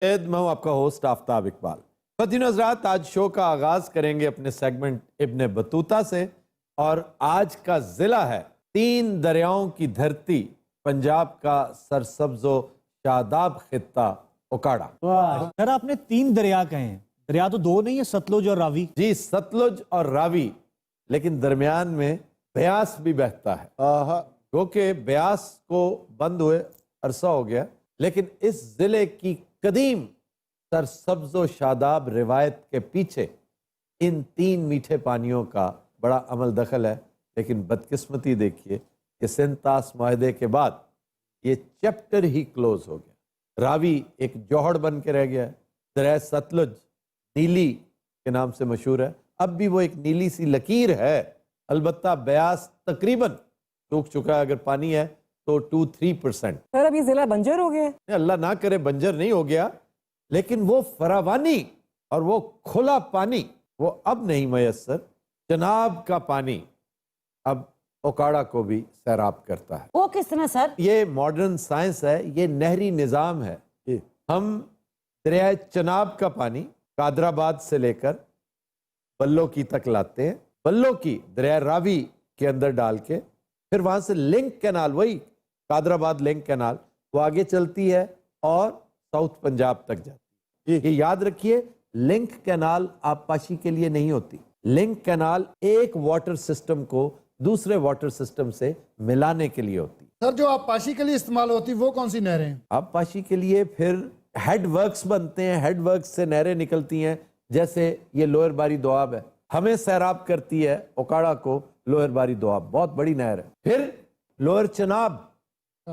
میں ہوں آپ کا ہوسٹ آفتاب اقبال۔ خواتین و حضرات، آج شو کا آغاز کریں گے اپنے سیگمنٹ ابن بطوطہ سے، اور آج کا ضلع ہے 3 دریاؤں کی دھرتی، پنجاب کا سرسبز و شاداب خطہ اوکاڑا۔ سر آپ نے 3 دریا کہے ہیں، دریا تو 2 نہیں ہے، ستلج اور راوی۔ جی، ستلج اور راوی، لیکن درمیان میں بیاس بھی بہتا ہے، کیونکہ بیاس کو بند ہوئے عرصہ ہو گیا، لیکن اس ضلع کی قدیم سرسبز و شاداب روایت کے پیچھے ان 3 میٹھے پانیوں کا بڑا عمل دخل ہے۔ لیکن بدقسمتی دیکھیے کہ سنتاس معاہدے کے بعد یہ چیپٹر ہی کلوز ہو گیا۔ راوی ایک جوہڑ بن کے رہ گیا ہے۔ دریا ستلج نیلی کے نام سے مشہور ہے، اب بھی وہ ایک نیلی سی لکیر ہے، البتہ بیاس تقریباً سوکھ چکا ہے، اگر پانی ہے تو 2-3%۔ سر اب یہ ضلع بنجر ہو گیا ہے؟ اللہ نہ کرے بنجر نہیں ہو گیا، لیکن وہ فراوانی اور وہ کھلا پانی وہ اب نہیں میسر۔ چناب کا پانی اب اوکاڑا کو بھی سیراب کرتا ہے۔ وہ کس طرح سر؟ یہ ماڈرن سائنس ہے، یہ نہری نظام ہے۔ ہم دریائے چناب کا پانی قادر آباد سے لے کر بلو کی تک لاتے ہیں، بلو کی دریائے راوی کے اندر ڈال کے پھر وہاں سے لنک کینال، وہی قادر آباد لنک کینال، وہ آگے چلتی ہے اور ساؤتھ پنجاب تک جاتی ہے۔ یہ یاد رکھیے، لنک کینال آبپاشی کے لیے نہیں ہوتی، لنک کینال ایک واٹر سسٹم کو دوسرے واٹر سسٹم سے ملانے کے لیے ہوتی۔ سر جو آبپاشی کے لیے استعمال ہوتی وہ کون سی نہریں ہیں؟ آبپاشی کے لیے پھر ہیڈ ورکس بنتے ہیں، ہیڈ ورکس سے نہریں نکلتی ہیں، جیسے یہ لوئر باری دوآب ہے، ہمیں سیراب کرتی ہے اوکاڑا کو لوئر باری دوآب، بہت بڑی نہر ہے۔ پھر لوئر چناب،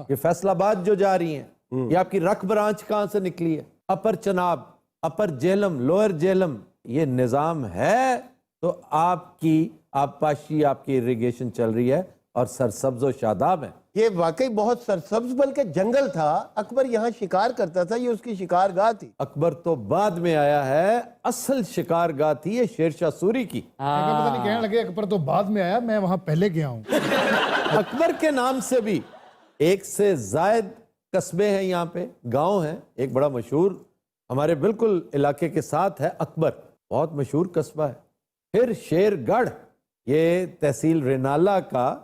یہ فیصل آباد جو جا رہی ہیں، یہ آپ کی رکھ برانچ کہاں سے نکلی ہے؟ اپر چناب، اپر جیلم، لوئر جیلم، یہ نظام ہے تو آپ کی آبپاشی، آپ کی اریگیشن چل رہی ہے اور سرسبز و شاداب ہے۔ یہ واقعی بہت سرسبز بلکہ جنگل تھا، اکبر یہاں شکار کرتا تھا، یہ اس کی شکار گاہ تھی۔ اکبر تو بعد میں آیا ہے، اصل شکار گاہ تھی یہ شیر شاہ سوری کی۔ پتہ نہیں کہنے لگے اکبر تو بعد میں آیا، میں وہاں پہلے گیا ہوں۔ اکبر کے نام سے بھی 1 سے زائد قصبے ہیں، یہاں پہ گاؤں ہیں۔ ایک بڑا مشہور ہمارے بالکل علاقے کے ساتھ ہے اکبر، بہت مشہور قصبہ ہے۔ پھر شیر گڑھ، یہ تحصیل رینالہ کا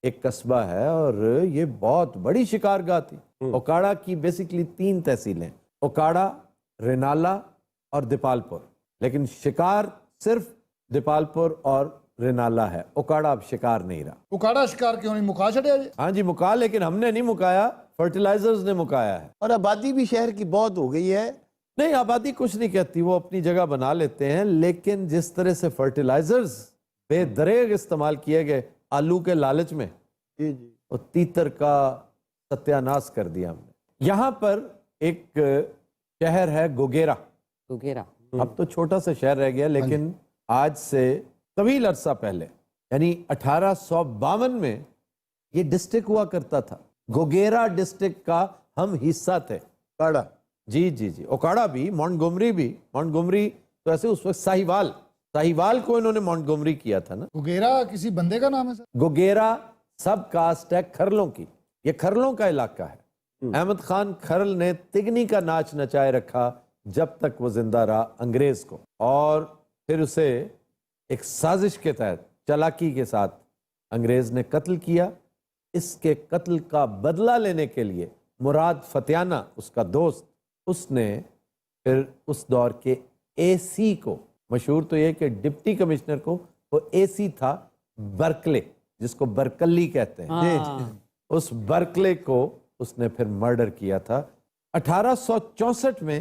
ایک قصبہ ہے اور یہ بہت بڑی شکار گاہ تھی۔ اوکاڑا کی بیسیکلی 3 تحصیلیں، اوکاڑا، رینالہ اور دیپال پور، لیکن شکار صرف دیپال پور اور رینالہ ہے، اوکاڑا اب شکار نہیں رہا۔ اکاڑا شکار کیوں نہیں مکا چھڑیا جی؟ ہاں جی مکا، لیکن ہم نے نہیں مکایا، فرٹیلائزرز نے مکایا ہے۔ اور آبادی بھی شہر کی بہت ہو گئی ہے۔ نہیں، آبادی کچھ نہیں کہتی، وہ اپنی جگہ بنا لیتے ہیں، لیکن جس طرح سے فرٹیلائزرز بے دریغ استعمال کیے گئے آلو کے لالچ میں، اور تیتر کا ستیہ ناش کر دیا ہم نے۔ یہاں پر ایک شہر ہے گوگیرا، اب تو چھوٹا سا شہر رہ گیا، لیکن آج سے طویل عرصہ پہلے، یعنی 1852 میں یہ ڈسٹرکٹ ہوا کرتا تھا۔ گوگیرا ڈسٹرکٹ کا ہم حصہ تھے۔ اوکاڑا، جی جی جی، اوکاڑا بھی، مونٹگومری بھی، مونٹگومری تو ایسے اس وقت ساہیوال کو انہوں نے مونٹگومری کیا تھا نا۔ گوگیرا کسی بندے کا نام ہے سر؟ گوگیرا سب کاسٹ ہے کھرلوں کی، یہ کھرلوں کا علاقہ ہے۔ احمد خان کھرل نے تگنی کا ناچ نچائے رکھا جب تک وہ زندہ رہا انگریز کو، اور پھر اسے ایک سازش کے تحت چالاکی کے ساتھ انگریز نے قتل کیا۔ اس کے قتل کا بدلہ لینے کے لیے مراد فتیانہ، اس کا دوست، اس نے پھر اس دور کے اے سی کو، مشہور تو یہ کہ ڈپٹی کمشنر کو، وہ اے سی تھا برکلے، جس کو برکلی کہتے ہیں، اس برکلے کو اس نے پھر مرڈر کیا تھا۔ 1864 میں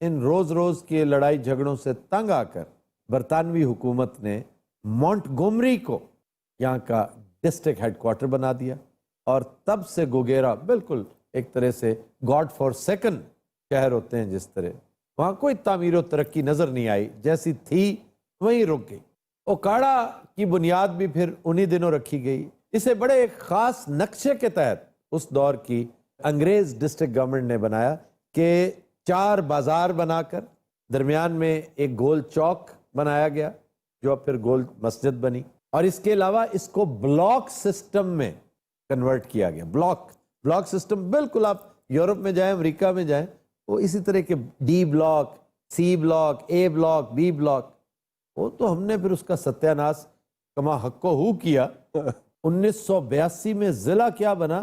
ان روز کی لڑائی جھگڑوں سے تنگ آ کر برطانوی حکومت نے مونٹگومری کو یہاں کا ڈسٹرکٹ ہیڈ کوارٹر بنا دیا، اور تب سے گوگیرا بالکل ایک طرح سے گاڈ فار سیکنڈ شہر ہوتے ہیں جس طرح، وہاں کوئی تعمیر و ترقی نظر نہیں آئی، جیسی تھی وہیں رک گئی۔ اوکاڑا کی بنیاد بھی پھر انہی دنوں رکھی گئی۔ اسے بڑے ایک خاص نقشے کے تحت اس دور کی انگریز ڈسٹرکٹ گورنمنٹ نے بنایا کہ 4 بازار بنا کر درمیان میں ایک گول چوک بنایا گیا، جو اب پھر گول مسجد بنی، اور اس کے علاوہ اس کو بلاک سسٹم میں کنورٹ کیا گیا۔ بلاک سسٹم بالکل، آپ یورپ میں جائیں، امریکہ میں جائیں، وہ اسی طرح کے D block, C block, A block, B block, وہ تو ہم نے پھر اس کا ستیہ ناش کما حق و ہو کیا۔ 1982 میں ضلع کیا بنا؟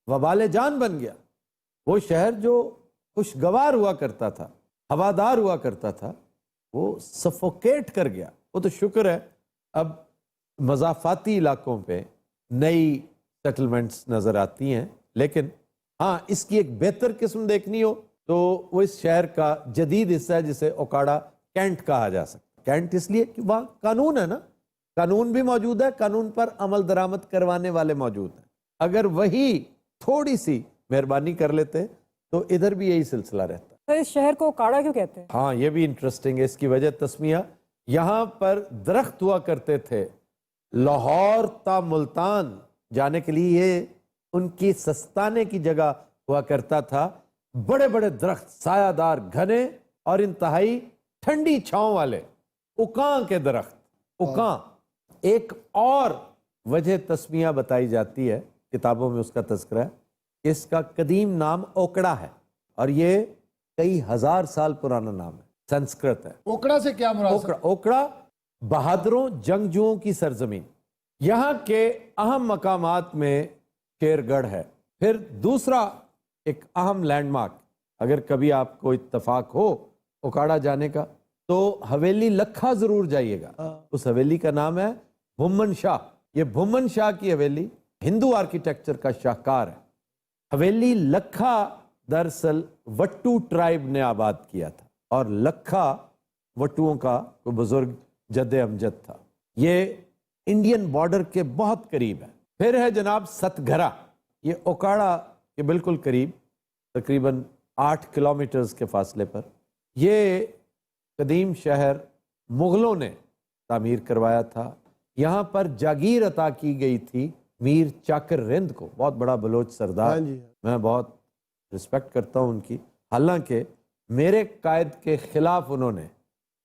وبال جان بن گیا۔ وہ شہر جو خوشگوار ہوا کرتا تھا، ہوادار ہوا کرتا تھا، وہ سفوکیٹ کر گیا۔ وہ تو شکر ہے اب مضافاتی علاقوں پہ نئی سیٹلمنٹس نظر آتی ہیں، لیکن ہاں اس کی ایک بہتر قسم دیکھنی ہو تو وہ اس شہر کا جدید حصہ ہے جسے اوکاڑا کینٹ کہا جا سکتا ہے۔ کینٹ اس لیے کہ وہاں قانون ہے نا، قانون بھی موجود ہے، قانون پر عمل درآمد کروانے والے موجود ہیں۔ اگر وہی تھوڑی سی مہربانی کر لیتے تو ادھر بھی یہی سلسلہ رہتا۔ سر اس شہر کو اوکاڑا کیوں کہتے ہیں؟ ہاں یہ بھی انٹرسٹنگ ہے، اس کی وجہ تسمیہ، یہاں پر درخت ہوا کرتے تھے، لاہور تا ملتان جانے کے لیے یہ ان کی سستانے کی جگہ ہوا کرتا تھا، بڑے بڑے درخت، سایہ دار، گھنے اور انتہائی ٹھنڈی چھاؤں والے اکاں کے درخت۔ اکاں ایک اور وجہ تسمیہ بتائی جاتی ہے، کتابوں میں اس کا تذکرہ ہے، اس کا قدیم نام اوکڑا ہے اور یہ کئی ہزار سال پرانا نام ہے، سنسکرت ہے۔ اوکڑا سے کیا مراد؟ اوکڑا بہادروں، جنگجوؤں کی سرزمین۔ یہاں کے اہم مقامات میں شیر گڑھ ہے۔ پھر دوسرا ایک اہم لینڈ مارک، اگر کبھی آپ کو اتفاق ہو اوکاڑا جانے کا تو حویلی لکھا ضرور جائیے گا۔ اس حویلی کا نام ہے بھومن شاہ۔ یہ بھومن شاہ کی حویلی ہندو آرکیٹیکچر کا شاہکار ہے۔ حویلی لکھا دراصل وٹو ٹرائب نے آباد کیا تھا اور لکھا وٹوؤں کا کوئی بزرگ جد امجد تھا۔ یہ انڈین بارڈر کے بہت قریب ہے۔ پھر ہے جناب ست گھرا، یہ اوکاڑا کے بالکل قریب، تقریباً 8 کلومیٹرز کے فاصلے پر۔ یہ قدیم شہر مغلوں نے تعمیر کروایا تھا۔ یہاں پر جاگیر عطا کی گئی تھی میر چاکر رند کو، بہت بڑا بلوچ سردار، میں بہت رسپیکٹ کرتا ہوں ان کی، حالانکہ میرے قائد کے خلاف انہوں نے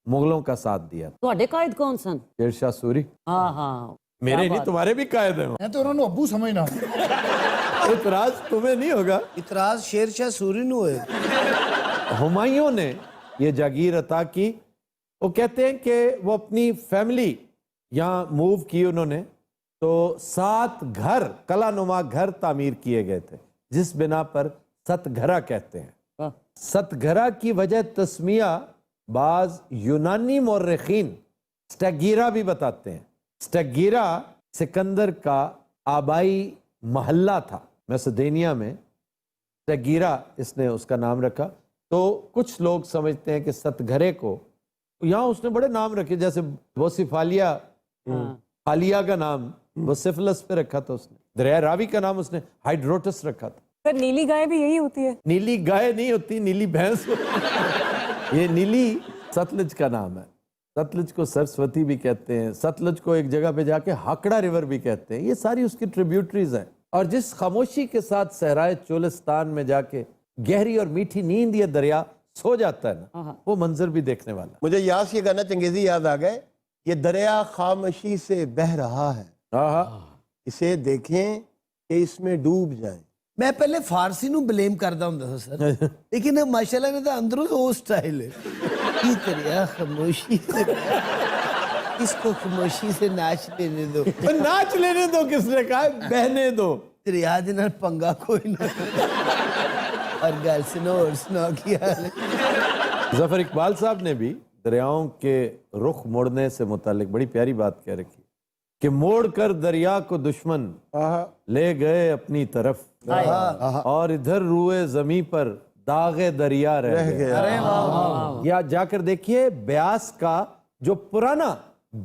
مغلوں کا ساتھ دیا۔ تواڈے قائد کون سن؟ شیر شاہ سوری۔ ہاں ہاں، میرے نہیں تمہارے بھی قائد ہیں۔ میں تو انہوں نے ابو سمجھنا۔ اعتراض تمہیں نہیں ہوگا؟ اعتراض شیر شاہ سوری نو ہے۔ ہمایوں نے یہ جاگیر عطا کی۔ وہ کہتے ہیں کہ وہ اپنی فیملی یہاں موو کی انہوں نے، تو 7 گھر، قلعہ نما گھر تعمیر کیے گئے تھے، جس بنا پر ست گھرا کہتے ہیں۔ ست گھرا کی وجہ تسمیہ بعض یونانی مورخین سٹیگیرا بھی بتاتے ہیں۔ سٹیگیرا سکندر کا آبائی محلہ تھا میسیڈونیا میں، سٹیگیرا اس نے اس کا نام رکھا۔ تو کچھ لوگ سمجھتے ہیں کہ ست گھرے کو یہاں اس نے بڑے نام رکھے، جیسے ووسیفالیا، فالیا کا نام ووسیفلس پہ رکھا تھا اس نے، دریا راوی کا نام اس نے ہائیڈروٹس رکھا تھا۔ سر نیلی گائے بھی یہی ہوتی ہے؟ نیلی گائے نہیں ہوتی، نیلی بھینس ہوتی۔ یہ نیلی ستلج کا نام ہے۔ ستلج کو سرسوتی بھی کہتے ہیں، ستلج کو ایک جگہ پہ جا کے ہاکڑا ریور بھی کہتے ہیں۔ یہ ساری اس کی ٹریبیوٹریز ہیں، اور جس خاموشی کے ساتھ صحرائے چولستان میں جا کے گہری اور میٹھی نیند یہ دریا سو جاتا ہے نا، وہ منظر بھی دیکھنے والا۔ مجھے یاس یہ گانا چنگیزی یاد آ گئے، یہ دریا خاموشی سے بہہ رہا ہے، اسے دیکھیں کہ اس میں ڈوب جائیں۔ میں پہلے فارسی نو بلیم کردا ہوندا تھا سر، لیکن ماشاءاللہ نے تو اندروں وہ سٹائل ہے کی دریا خاموشی سے اس کو خاموشی سے ناچ لینے دو۔ ناچ لینے دو کس نے کہا ہے؟ بہنے دو۔ دریا دے نال پنگا کوئی نہ، اور گل سنو اور سنا کی حال ہے۔ ظفر اقبال صاحب نے بھی دریاؤں کے رخ موڑنے سے متعلق بڑی پیاری بات کہہ رکھی کہ موڑ کر دریا کو دشمن لے گئے اپنی طرف، اور ادھر روئے زمیں پر داغ دریا رہ گیا۔ یا جا کر دیکھیے بیاس کا جو پرانا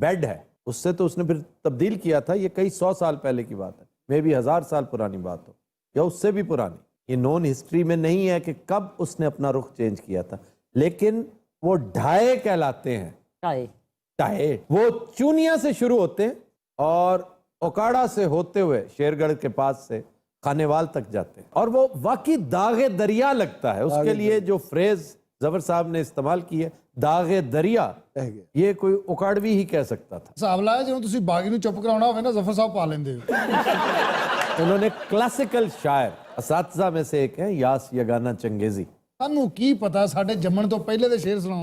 بیڈ ہے، اس سے تو اس نے پھر تبدیل کیا تھا، یہ کئی 100 سال پہلے کی بات ہے، میں بھی 1000 سال پرانی بات ہو یا اس سے بھی پرانی، یہ نون ہسٹری میں نہیں ہے کہ کب اس نے اپنا رخ چینج کیا تھا، لیکن وہ ڈھائے کہلاتے ہیں۔ ڈھائے وہ چونیا سے شروع ہوتے ہیں اور اوکاڑا سے ہوتے ہوئے شیرگڑھ کے پاس سے خانیوال تک جاتے ہیں، اور وہ واقعی داغ دریا لگتا ہے۔ اس کے لیے جو فریز ظفر صاحب نے استعمال کی ہے داغ دریا، یہ کوئی اوکاڑوی ہی کہہ سکتا تھا۔ صاحب لایا جب تسی باغی نو چپ کراؤنا ہوئے نا، ظفر صاحب پا لیندے ہو۔ انہوں نے کلاسیکل شاعر اساتذہ میں سے ایک ہیں یاس یگانا چنگیزی، ਸਾਨੂੰ ਕੀ ਪਤਾ ਸਾਡੇ ਜੰਮਣ ਤੋਂ ਪਹਿਲੇ ਦੇ ਸ਼ੇਰ ਸੁਣਾਓ।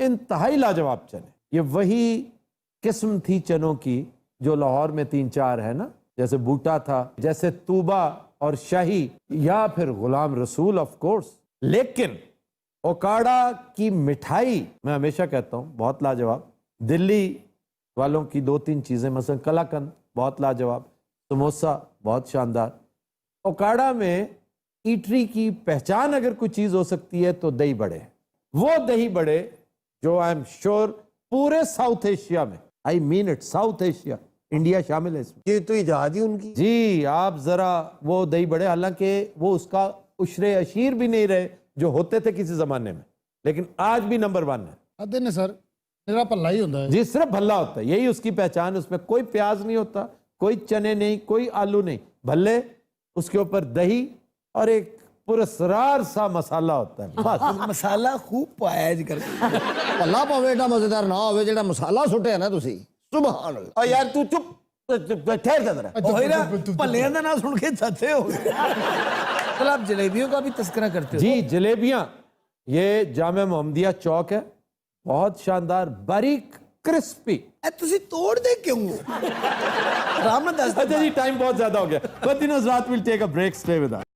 انتہائی لاجواب چنے. یہ وہی قسم تھی چنوں کی جو لاہور میں 3-4 ہے نا, جیسے بوٹا تھا, جیسے طوبہ اور شاہی, یا پھر غلام رسول آف کورس. لیکن اوکاڑا کی مٹھائی میں ہمیشہ کہتا ہوں بہت لاجواب. دلی والوں کی 2-3 چیزیں, مثلا کلاکند بہت لاجواب, سموسا بہت شاندار. اوکاڑا میں ایٹری کی پہچان اگر کوئی چیز ہو سکتی ہے تو دہی بڑے. وہ دہی بڑے جو آئی ایم شور پورے ساؤتھ ایشیا میں, I mean it, South Asia, India شامل ہے اس میں. یہ تو ایجاد ہی ان کی. جی آپ ذرا وہ دہی بڑے, حالانکہ وہ اس کا عشر عشیر بھی نہیں رہے جو ہوتے تھے کسی زمانے میں, لیکن آج بھی نمبر 1 ہے. آدھے نے سر میرا پلہ ہی ہوتا ہے. جی صرف بھلا ہوتا ہے, یہی اس کی پہچان. اس میں کوئی پیاز نہیں ہوتا, کوئی چنے نہیں, کوئی آلو نہیں, بھلے اس کے اوپر دہی اور ایک پراسرار سا مسالہ ہوتا ہے بس. مسالہ خوب پایا جی کر کے. ਭੱਲਾ ਭਾਵੇਂ ਏਡਾ ਮਜ਼ੇਦਾਰ ਨਾ ਹੋਵੇ, ਜਿਹੜਾ ਮਸਾਲਾ ਸੁੱਟਿਆ ਨਾ ਤੁਸੀਂ, ਸੁਭਾਨ ਅੱਲਾਹ. اور یار تو چپ ٹھہر جا ذرا. وہی نا پلیاں کا نام سن کے تھتے ہو گئے. چل آپ جلیبیوں کا بھی تذکرہ کرتے ہو. جی جلیبیاں, یہ جامع محمدیہ چوک ہے, بہت شاندار, باریک کرسپی. اے تسی توڑ دے کیوں ہو؟ رام نے دس اچھا جی ٹائم بہت زیادہ ہو گیا. But you know, Zat will take a break, stay with us.